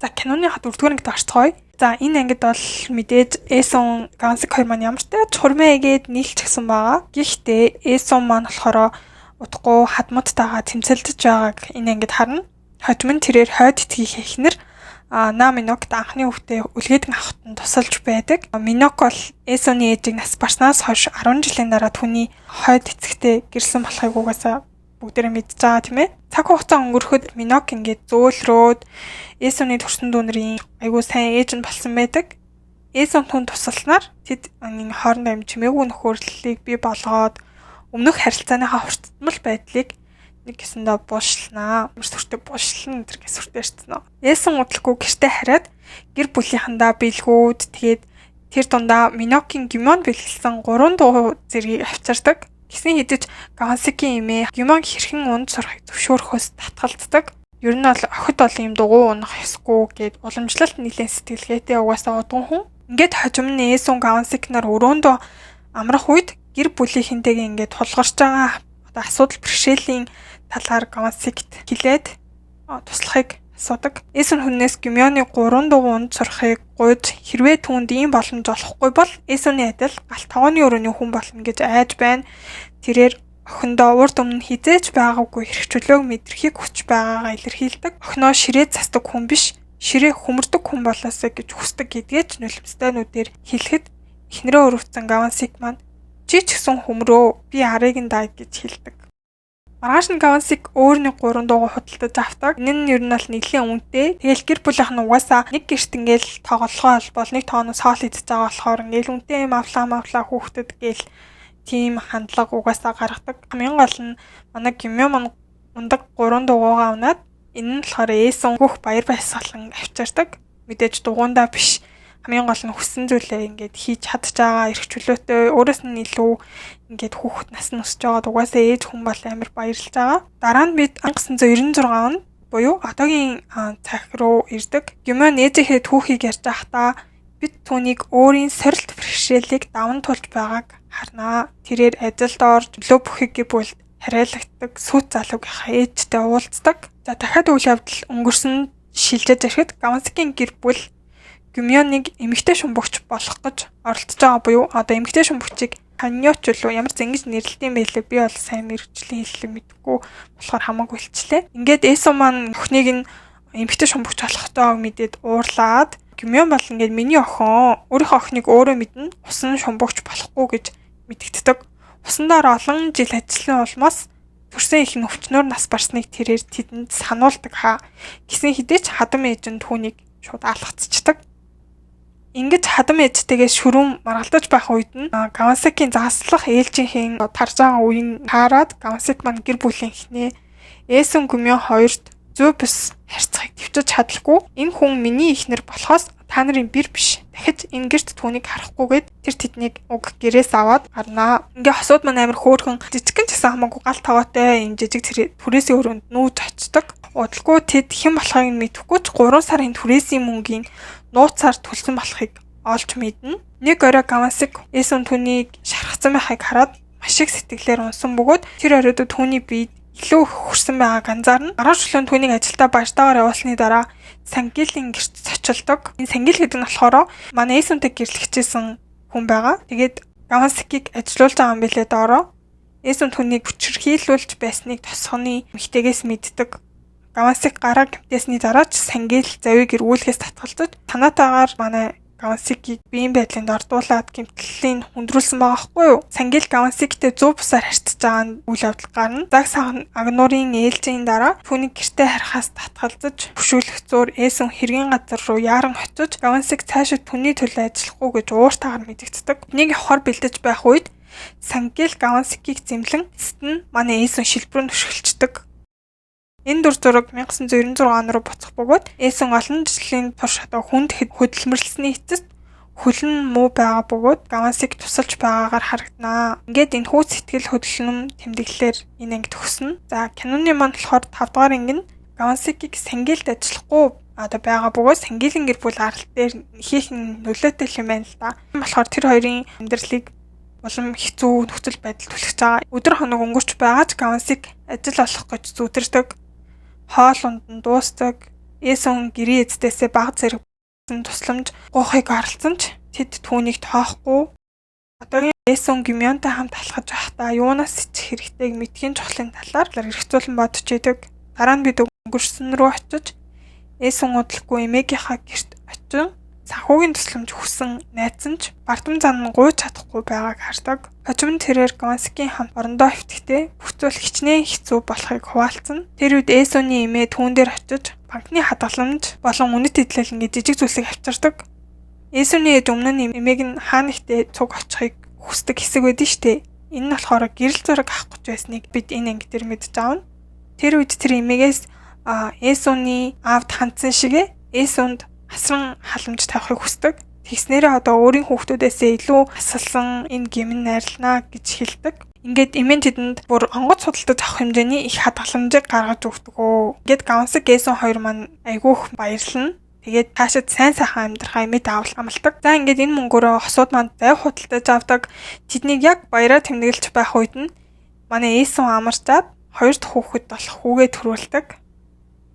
За киноны 4-р ангид орцгоё. За энэ ангид бол мэдээж Эсон Гансик 2 маань ямар ч чурмээ гээд нийлж гисэн байгаа. Гэхдээ Эсон маань болохоор удахгүй хадмадтайгаа тэмцэлдэж байгааг энэ ангид харна. Хожим нь тэрээр хойд итгэх эхнэр Наминокт анхны хүүхдээ үлгээдэн авахт нь тусалж байдаг. Минок бол Эсоны ээжийг нас барснаас хойш 10 жилийн дараа түүний хойд эцэгтэй гэрсэн болохыг угаасаа бүгдээрээ мэдж байгаа тийм ээ. Цаг хугацаа өнгөрөхөд Минок ингээд зөөлрөөд Эсоны төрсөн дүүнэрийн айгуу сайн ээж нь болсон байдаг. Эсон түн тусалснаар тэд хоорондоо юм чимээгүй нөхөрлөлийг бий болгоод өмнөх харилцааныхаа хурцтмал байдлыг нэг гэсэндээ буушлнаа. Сүртэй буушлна энэ сүртэй ирсэн. Эсон удлахгүй гэртээ хараад гэр бүлийнхэндээ бэлгүүд тэгээд тэр дундаа Минокийн гимон бэлгэлсэн 3 дуу зэргийг авчирдаг. Гисэн хэдэж Гансикийн эмээ гимон хэрхэн унд сурахыг зөвшөөрөхөөс татгалздаг. Ер нь бол охид бол юм дугуй унах ёсгүй гэд уламжлалт нэлээд сэтгэлгээтэй угаасаа удган хүн. Ингээд хожим нь Эсон Гансик нар өрөөндөө амрах үед гэр бүлийнхэнтэйгээ ингээд тулгарч байгаа асуудал бэрхшээлийн талаар Гансикт хэлээд туслахыг асуудаг. Эсон хүннээс гимоны 3 дугуй унд сурахыг гуйж хэрвээ түүнд ийм боломж олохгүй бол Эсоны адил галт тогооны өрөөний хүн болно гэж айж байна. Тэрээр охиндоо урд өмнө хизээж байгаагүй хэрэгчлөөг мэдрэхийг хүсч байгаагаа илэрхийлдэг. Охиноо ширээ засдаг хүн биш, ширээ хөмөрдөг хүн болоосаа гэж хүсдэг гэдгээ ч нулимстайнуудээр хэлэхэд эхнэрээ өрөвцөн Гансик маань чи ч гэсэн хөмрөө би арыг нь дай гэж хэлдэг. Маргааш нь Гансик өөрний 3 дуугүй худалдаж авдаг. Энэ нь ер нь бол нэлийн үнэтэй. Тэгэл гэр бүлийнх нь угаасаа нэг гэрт ингээл тоглохоо бол нэг тооноос хоол идэж байгаа болохоор ингээл үнэтэй юм авлаа хүүхдэд гээл тийм хандлага угаасаа гаргадаг. Хамгийн гол нь манай гимё маань ундаг 3 дуугаагаа унаад энэ нь болохоор Эсон бүх баяр баясгалан авчирдаг. Мэдээж дугуйндаа биш. Хамгийн гол нь хүссэн зүйлээ ингээд хийж чадж байгаа эрх чөлөөтэй өөрөөс нь илүү ингээд хүүхэд нас нь өсөж байгаа угаасаа ээж хүн бол амар баярлж байгаа. Дараа нь бид 1996 он буюу одоогийн цаг руу ирдэг. Гимон ээжийнхээ түүхийг ярьж байхдаа бид түүнийг өөрийн сорилт бэрхшээлийг даван тулж байгааг харнаа. Тэрээр ажилд орж лөө бүхийг бүл хариалагддаг, сүт залуугийнхаа ээжтэй уулздаг. За дахиад үйл явдал өнгөрсөн шилжиж ирэхэд Гансикийн гэр бүл Гимоныг эмэгтэй шумбагч болох гэж оролдож байгаа буюу одоо эмэгтэй шумбагчийг Ханьёч лөө ямар зэнгэж нэрлэдэм байлээ би бол сайн мэрэгжлийн хэллэг мэдгүй болохоор хамаагүй хэлчлээ. Ингээд Эсон маань өхнийг нь эмэгтэй шумбагч болохтойг мэдээд уурлаад Гимон бол ингээд миний охин өөрийнхөө охиныг өөрөө мэднэ усан шумбагч болохгүй гэж мэдэгддэг. Усандаар олон жил ажилласан улмаас төрсөн их нөвчнөр нас барсныг тэрээр тэдэнд сануулдаг хаа. Гисэн хідээч хадам ээж нь түүнийг шууд алгацчихдаг. Ингэж хадам ээжтэйгээ шүрүүн маргалдаж байх үед нь Гансикийн заслах ээлжийнхэн тарж байгаа үеийг хараад Гансик маань гэр бүлийнхнээ Эсон Гимон хоёрт зөө бус харьцахыг төвчж чадлаггүй. Энэ хүн миний эхнэр болохоос та нарын бэр биш. Дахиж энэ гэрт түүнийг харахгүйгээд тэр тэднийг уг гэрээс аваад гарнаа. Ингээ хосууд маань амар хөөрхөн жижигхэн ч гэсэн хамаагүй гал таваатай энэ жижиг түрээсийн өрөөнд нүүж очдог. Удалгүй тэд хэн болохыг мэдэхгүй ч 3 сарын түрээсийн мөнгийн нууцаар төлсөн болохыг олж мэднэ. Нэг орой Гансик Эсон түүнийг шархсан байхыг хараад маш их сэтгэлээр унсан бөгөөд тэр оройд түүний биед илүү хөрсөн байгааг анзаарна. Маргааш өглөө түүнийг ажилдаа баажтайгаар явуулсны дараа Сангилийн гэрт цочилдог. Энэ Сангил гэдэг нь болохоор манай Эсонтэй гэрлэгчээсэн хүн байгаа. Тэгээд Гансикийг ажилуулж байгаа юм билээ доороо. Эсон түүнийг хүчирхийлүүлж байсныг тосгоны эмэгтэйгээс мэддэг. Гансик гараа гэмтээсний дараа ч Сангил завийг эргүүлэхээс татгалзаж танаатаагаар манай Гансикийг биеийн байдлыг ордуулад гэмтлэлийн хүндрүүлсэн байгаа хгүй юу? Сангил Гансиктэй зөв бусаар харьцаж байгаа нь үйл явдал гарна. Заг сахан Агнурын ээлжийн дараа түүнийг гэртээ харихаас татгалзаж хөшөөлөх зуур Эсон хэргийн газар руу яаран очиж Гансик цаашид түүний төлөө ажиллахгүй гэж ууртаагаар мэдэгддэг. Энийг хор бэлдэж байх үед Сангил Гансикийг зэмлэн эцэст нь манай Эсон шилбэрөнд хөшгөлцдөг. Энэ дүр зураг 1996 он руу буцах бөгөөд Эсон олон жилийн турш одоо хүнд хөдөлмөрлсөний эцэст хөлн муу байгаа бөгөөд Гансик тусалж байгаагаар харагданаа. Ингээд энэ хүү сэтгэл хөдлөм тэмдэглэлээр энэ анги төгснө. За киноны маань болохоор 5 дугаар анги нь Гансикийг Сангилд ажиллахгүй одоо байгаа бөгөөд Сангилийн гэр бүл аралт дээр хийх нөлөөтэй юм байна л да. Болохоор тэр хоёрын амьдралыг улам хэцүү нөхцөл байдал түлхэж байгаа. Өдөр хоног өнгөрч байгаа ч Гансик ажил олох гэж зүудэрдэг. Хоол унд нь дуустдаг. Эсон гэрээ эздээсээ баг зэрэг тусламж гоохыг оролцсон ч тэд түүнийг тоохгүй. Одоогийн Эсон Гимеонтой хамт алхаж байхдаа юунаас сэтэх хэрэгтэйг мэдхийн чухлын талаар эргцүүлэн бодож идэг. Дараа нь бид өнгөрсөн рүү очиж Эсон удалгүй эмээгийнхаа гэрт очив. Санхүүгийн тусламж хүсэн найзсан ч бардам зан нь гуйж чадахгүй байгааг хардаг. Хожим нь тэрээр Гансикийн хамт орондоо хөвтгтээ бүх зүйл хичнээн хэцүү болохыг хуваалцсан. Тэр үед Эсоны эмээ түүн дээр очиж банкны хадгаламж болон үнэт идэлэл ингээд жижиг зүйлсийг авчирдаг. Эсоны ээж өмнө нь эмээг нь хаана ихтэй цуг очихыг хүсдэг хэсэг байдэн штэ. Энэ нь болохоор гэрэл зураг авах гэж байсныг бид энэ анги дээр мэдж аавна. Тэр үед тэр эмээгээс Эсоны аавд хандсан шигэ Эсонд асран халамж тавихыг хүсдэг. Тэгснээрээ одоо өөрийн хүүхдүүдээсээ илүү асалсан энэ гимн найрлнаа гэж хэлдэг. Ингээд эмээн тэдэнд бүр онгоц судалдаж авах хэмжээний их хадгаламжийг гаргаж өгдөг. Ингээд Гансик Эсон хоёр маань айгүйх баярлана. Тэгээд таашид сайн сайхан амьдрахаа эмээ даавал амлдаг. За ингээд энэ мөнгөөрөө хосууд манд зай худалдаж авдаг. Тэднийг яг баяраа тэмдэглэж байх үед нь манай Эсон амарчаад хоёр дахь хүүхэд болох хүүгээ төрүүлдэг.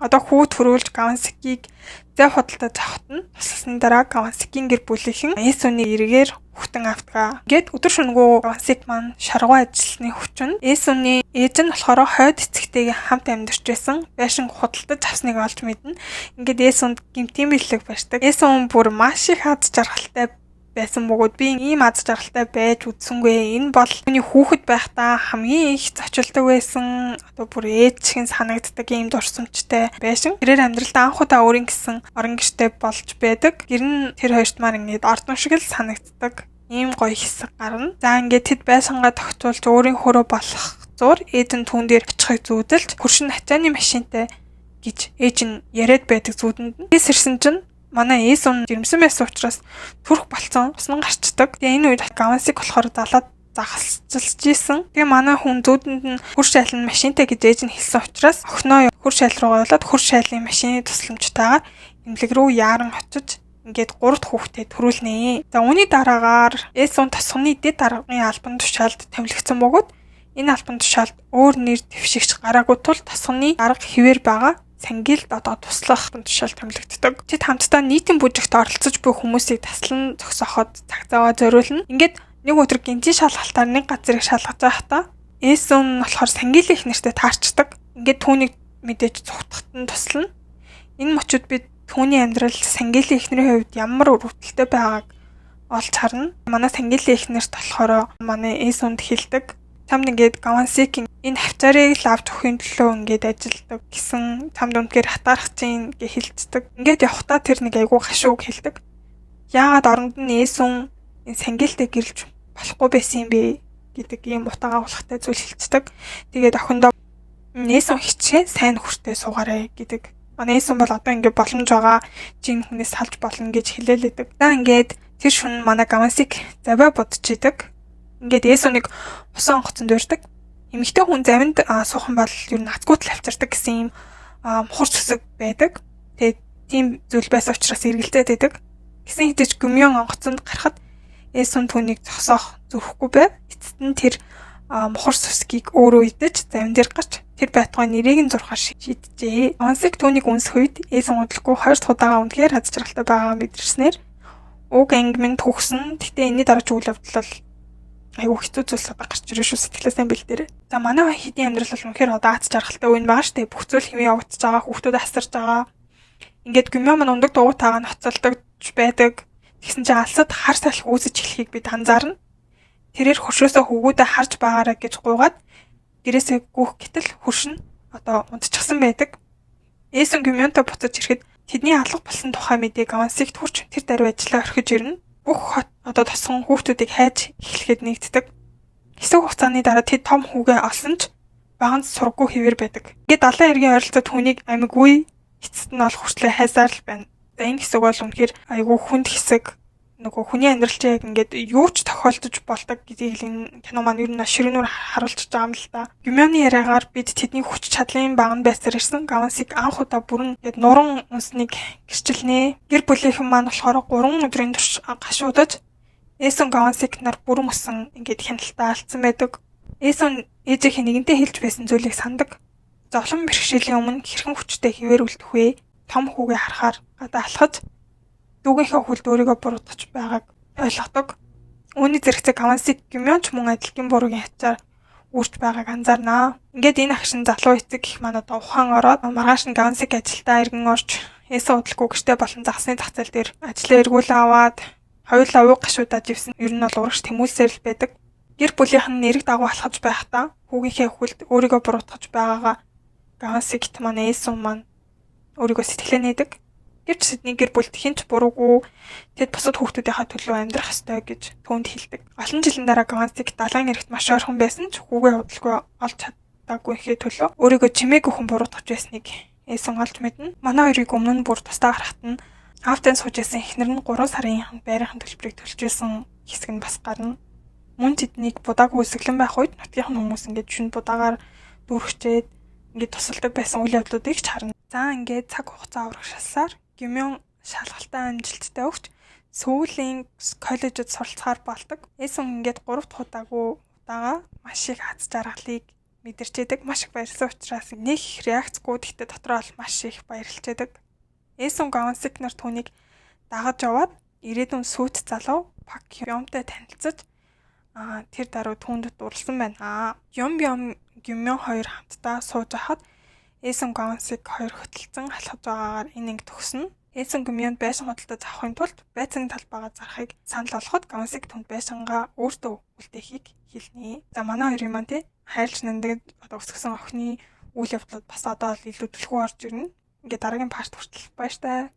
Одоо хүү төрүүлж Гансикийг зай худалдаж авахт нь тусласны дараа Гансикийн гэр бүлийнхэн Эсоны эргээр хүүхдэн автгаа. Ингээд өдөр шөнөгүй Гансик маань шаргуу ажилласны хүчин Эсоны ээж нь болохоор хойд эцэгтэйгээ хамт амьдарч байсан байшин худалдаж авсныг олж мэднэ. Ингээд Эсонд гэмтийн бэлэг барьдаг. Эсон бүр маш их аз жаргалтай байсан бөгөөд би ийм аз жаргалтай байж үдсэнгүй. Энэ бол хүний хүүхэд байхдаа хамгийн их зочилдог байсан. Одоо бүр ээжхэн санагддаг ийм дурсамжтай байшин. Тэрээр амьдралдаа анх удаа өөрийн гэсэн орон гэртэй болж байдаг. Гэр нь тэр хоёрт маань ингээд ордон шиг л санагддаг. Ийм гоё хэсэг гарна. За ингээд тэд байшингаа тогтуулж өөрийн хөрөө болох зур ээж нь түүн дээр очихыг зүүдэлж хөршин хацааны машинтай гэж ээж нь яриад байдаг зүүдэнд. Тэс ирсэн чинь манай Эсон жирэмсэн байсан учраас төрөх болцсон усан гарчдаг. Тэгээ энэ үед Гансик болохоор залаад загалцалж исэн. Тэгээ манай хүн зүүдэнд нь хөрш айлын машинтай гэж ээж нь хэлсэн учраас охиноо хөрш айл руу явуулаад хөрш айлын машины тусламжтайгаар эмнэлэг рүү яаран очиж ингээд 3 дахь хүүхдээ төрүүлнэ. За үүний дараагаар Эсон тосгоны дэд аргын албан тушаалд томилогдсон бөгөөд энэ албан тушаалд өөр нэр дэвшигч гараагүй тул тосгоны арга хэвээр байгаа сангилд одоо туслах тушаал томилогддог. Тэд хамтдаа нийтийн бүжигт оролцож буй хүмүүсийг таслан зогсооход цаг зав зориулна. Ингээд нэг өдөр гинжин шалгалтаар нэг газрыг шалгаж байхдаа Эсон нь болохоор сангилын их нэртэй таарчдаг. Ингээд түүнийг мэдээж цугтахад нь туслана. Энэ мөчүүд бид түүний амьдрал сангилын ихнэрийн хувьд ямар өрөвдөлтэй байгааг олж харна. Манай сангилын ихнэрт болохоор манай Эсонд хэлдэг. Чамд ингээд Гансикийн энэ хавцаарыг л авч өгөхийн төлөө ингээд ажилдаг гэсэн чамд үнэхээр хатаарах чинь гэж хэлцдэг. Ингээд явхдаа тэр нэг айгүй гашууг хэлдэг. Яагаад оронд нь Эсон энэ сангилтэй гэрэлж болохгүй байсан юм бэ гэдэг ийм утаагаа болохтай зүйл хэлцдэг. Тэгээд охиндоо Эсон хичээ сайн хүртээ суугаарэ гэдэг. Манай Эсон бол одоо ингээд боломж байгаа чинь хүнээс салж болно гэж хэлээлээдэг. За ингээд тэр шөнө манай Гансик заваа бодож идэг. Ингээд Эсоныг усан онгоцонд дурдаг. Эмэгтэй хүн завинд суухан бол ер нь азгуутал авчирдаг гэсэн юм хурц хэсэг байдаг. Тэгээд тийм зүйл байсан учраас эргэлзээд байдаг. Гэсэн хэдиж гүмьён онгоцонд гарахад Эсон түүнийг зогсоох зүрхгүй байв. Эцэст нь тэр мухар сүсгийг өөрөө идэж завин дээр гарч тэр байтугай нэрийг нь зурхаар шийджээ. Гансик түүнийг үнсэх үед Эсон удалгүй 2 дахь удаага үнэхээр аз жаргалтай байгаа мэдэрснээр уг ангимын төгсөн. Гэтэ энэний дараач үйл явдал айгүй хэцүү зүйлс одоо гарч ирж шүү сэтгэлээ сайн бэлдээрээ. За манай хэдийн амьдрал бол үнэхээр одоо аз жаргалтай үн байгаа штэ. Бүх зүйл хэвээ явагдаж байгаа, хүүхдүүд асарж байгаа. Ингээд гүмьё маань ундаг дугуйтайгаа ноцолдогч байдаг. Тэгсэн чинь алсад хар салхи үүсэж эхлэхийг бид анзаарна. Тэрээр хөршөөсөө хөвгүүдээ харж байгаараа гэж гуйгаад гэрээсээ гүөх гэтэл хөршин одоо унтчихсан байдаг. Эсон гүмьёнтой буцаж ирэхэд тэдний алга болсон тухай мэдээг Гансик төрч тэр даруй ажиллаа орхиж ирнэ. Бүх хот одоо тосгон хүүхдүүдийг хайж эхлэхэд нэгддэг. Хэсэг хугацааны дараа тэд том хүүгээ олсон ч баганд сургуу хэвээр байдаг. Ингээд далайн эргийн ойролцоо түүнийг амиггүй эцэст нь ол хүртлээ хайсаар л байна. За энэ хэсэг бол үнэхээр айгүй хүнд хэсэг. Нөгөө хүний амьдралч яг ингээд юу ч тохиолдож болдог гэдгийг энэ кино маань ер нь ширүүнээр харуулж байгаа юм л да. Гүмьёны яриагаар бид тэдний хүч чадлын баганд байсаар ирсэн Гансик анх удаа бүрэн ингээд нуран унсныг гэрчилнэ. Гэр бүлийнхэн маань болохоор 3 өдрийн турш гашуудаж Эсон Гансик нар бүрэн усан ингээд хяналтаа алдсан байдаг. Эсон ээжийнхээ нэгэнтээ хэлж байсан зүйлийг сандаг. Зовлон бэрхшээлийн өмнө хэрхэн хүчтэй хэвээр үлдэх вэ? том хүүгээ харахаар гадаа алхаж дүүгийнхээ хүлд өөрийгөө буруутгаж байгааг ойлгодог. Үүний зэрэгцээ Кавансик Гюмён ч мөн адилхан буруугийн хачаар үрж байгааг анзаарнаа. Ингээд энэ агшин залуу эцэг гэх манад ухаан ороод маргааш нь Кавансик ажилдаа иргэн орж эсэ удалгүй гэртээ болон загсны зах зээл дээр ажлаа эргүүлэн аваад хоёулаа уу гашуудаа живсэн. Ер нь бол урагш тэмүүлсээр л байдаг. Гэр бүлийнх нь нэрэг дагуу алхаж байхдаа хүүгийнхээ хүлд өөрийгөө буруутгаж байгаагаа Кавансикт маань Эсон маань өөрийгөө сэтгэлээ нээдэг. Гэвч Сидний гэр бүлд хинч буруугүй тэд бусад хүүхдүүдийнхээ төлөө амьдрах ёстой гэж түүнд хэлдэг. Олон жилийн дараа Кавансик далайн эрэгт маш ойрхон байсан ч хүүгээ удалгүй олж чадаагүйхээ төлөө өөрийгөө чимээгүй хүн буруутгаж байсныг Эсон олж мэднэ. Манай хоёрыг өмнө нь бүр тусдаа гарахт нь автын сууж байсан эхнэр нь 3 сарын байрын төлбөрийг төлжсэн хэсэг нь бас гарна. Мөн тэднийг будааг үсгэлэн байх үед нутгийн хүмүүс ингээд шүн будаагаар дүүргчээд ингээд тусалдаг байсан үйл явдлуудыг ч харна. За ингээд цаг хугацаа урагшаасаар Гюмён шалгалтай амжилттай өгч сүүлийн коллежид суралцахаар болдог. Эсон ингээд 3 дахь удаага маш их аз жаргалыг мэдэрчээдэг. Маш их баярлсан учраас нэг их реакцгүй гэхдээ дотроо бол маш их баярлчээдэг. Эсон Кавансик нар түүнийг дагаж яваад ирээдүйн сүйт залуу Пак Хёмтэй танилцаж тэр даруй түүнд дурласан байна. Юм Гюмён хоёр хамтдаа сууж хахад Эсон Кавансик хоёр хөтөлцөн алхаж байгаагаар энэ анги төгснө. Эсон Гюмёнд байшин худалдаж авахын тулд байцааны талбайгаа зарахыг санал болгоход Кавансик түнд байшингаа өөртөө үлдээхийг хэлнэ. За манай хоёрын маань хайрлж нандад өсгсөн охины үйл явдлууд бас одоо л илүү түлхүү орж ирнэ. Ингээ дараагийн парт хүртэл баяртай.